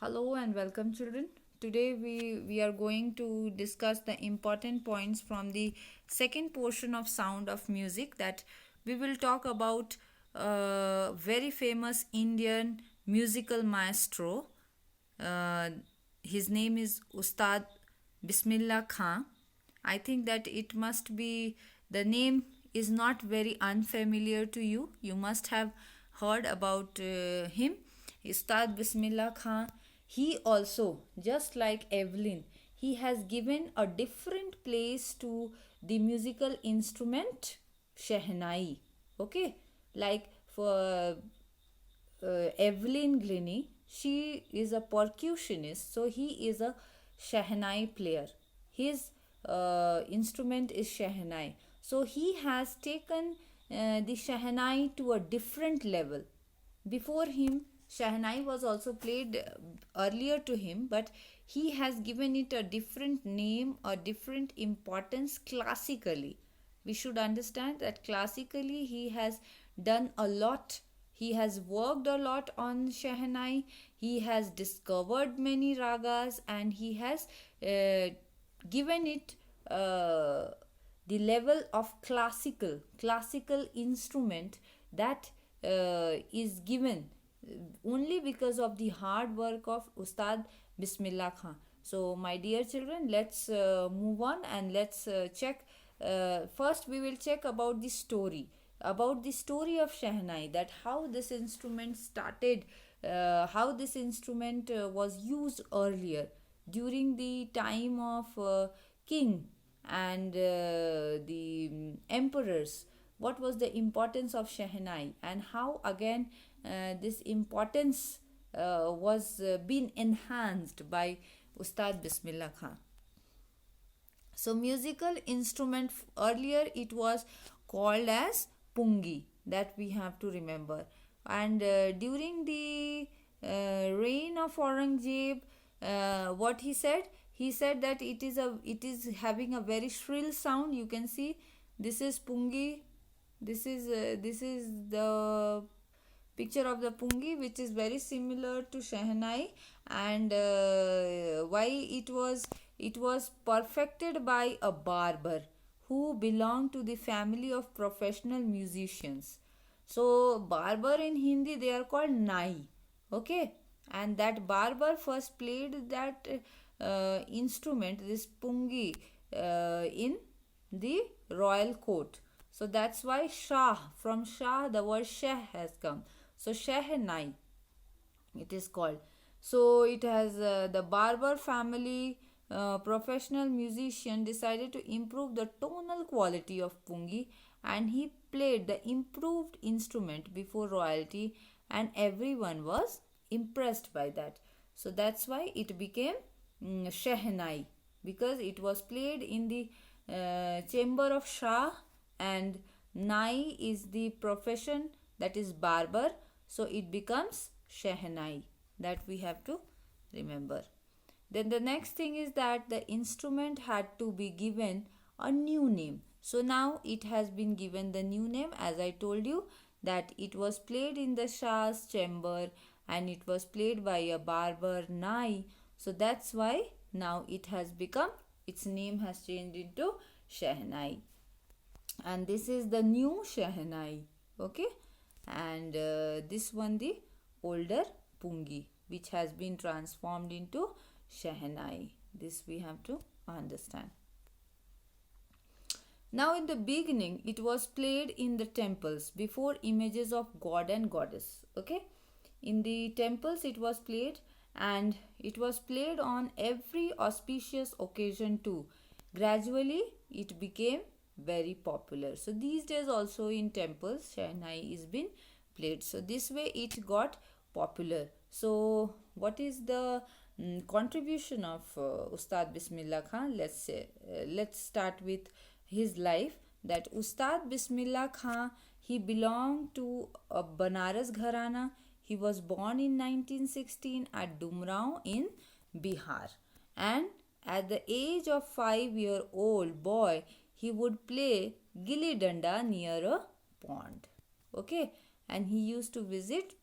Hello and welcome, children. Today we are going to discuss the important points from the second portion of Sound of Music. That we will talk about very famous Indian musical maestro. Uh, his name is Ustad Bismillah Khan. I think that it must be the name is not very unfamiliar to you. You must have heard about him. Ustad Bismillah Khan, he also, just like Evelyn, he has given a different place to the musical instrument Shehnai. Okay, like for Evelyn Glennie, she is a percussionist, so he is a Shehnai player. His instrument is Shehnai. So he has taken the Shehnai to a different level. Before him, Shehnai was also played earlier to him, but he has given it a different name, a different importance classically. We should understand that classically he has done a lot. He has worked a lot on Shehnai. He has discovered many ragas and he has given it the level of classical instrument that is given only because of the hard work of Ustad Bismillah Khan. So, my dear children, let's move on and let's check. First, we will check about the story of Shehnai, that how this instrument started, how this instrument was used earlier during the time of king and the emperors. What was the importance of Shehnai and how again this importance was been enhanced by Ustad Bismillah Khan. So musical instrument, earlier it was called as pungi, that we have to remember. And during the reign of Aurangzeb, what he said that it is having a very shrill sound. You can see this is pungi. This is the picture of the pungi, which is very similar to Shehnai. And why it was perfected by a barber who belonged to the family of professional musicians. So barber in Hindi, they are called nai. Okay, and that barber first played that instrument, this pungi, in the royal court. So that's why Shah, from Shah the word Shah has come. So Shehnai it is called. So it has the barber family professional musician decided to improve the tonal quality of pungi, and he played the improved instrument before royalty, and everyone was impressed by that. So that's why it became Shehnai, because it was played in the chamber of Shah, and Nai is the profession, that is barber. So it becomes Shehnai, that we have to remember. Then the next thing is that the instrument had to be given a new name. So now it has been given the new name, as I told you, that it was played in the Shah's chamber and it was played by a barber Nai. So that's why now it has become, its name has changed into Shehnai. And this is the new Shehnai. Okay, and this one the older pungi, which has been transformed into Shehnai. This we have to understand. Now, in the beginning, it was played in the temples before images of god and goddess. Okay, in the temples it was played, and it was played on every auspicious occasion too. Gradually, it became very popular. So these days also in temples, Shehnai is been played. So this way it got popular. So what is the contribution of Ustad Bismillah Khan? Let's start with his life. That Ustad Bismillah Khan, he belonged to a Banaras Gharana. He was born in 1916 at Dumrao in Bihar, and at the age of 5-year-old boy, he would play gilli danda near a pond. Okay, and he used to visit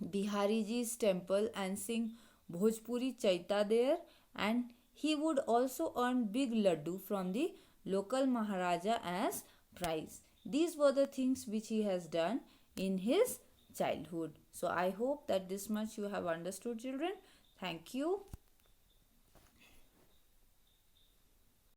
Bihariji's temple and sing Bhojpuri Chaita there, and he would also earn big laddu from the local Maharaja as prize. These were the things which he has done in his childhood. So I hope that this much you have understood, children. Thank you.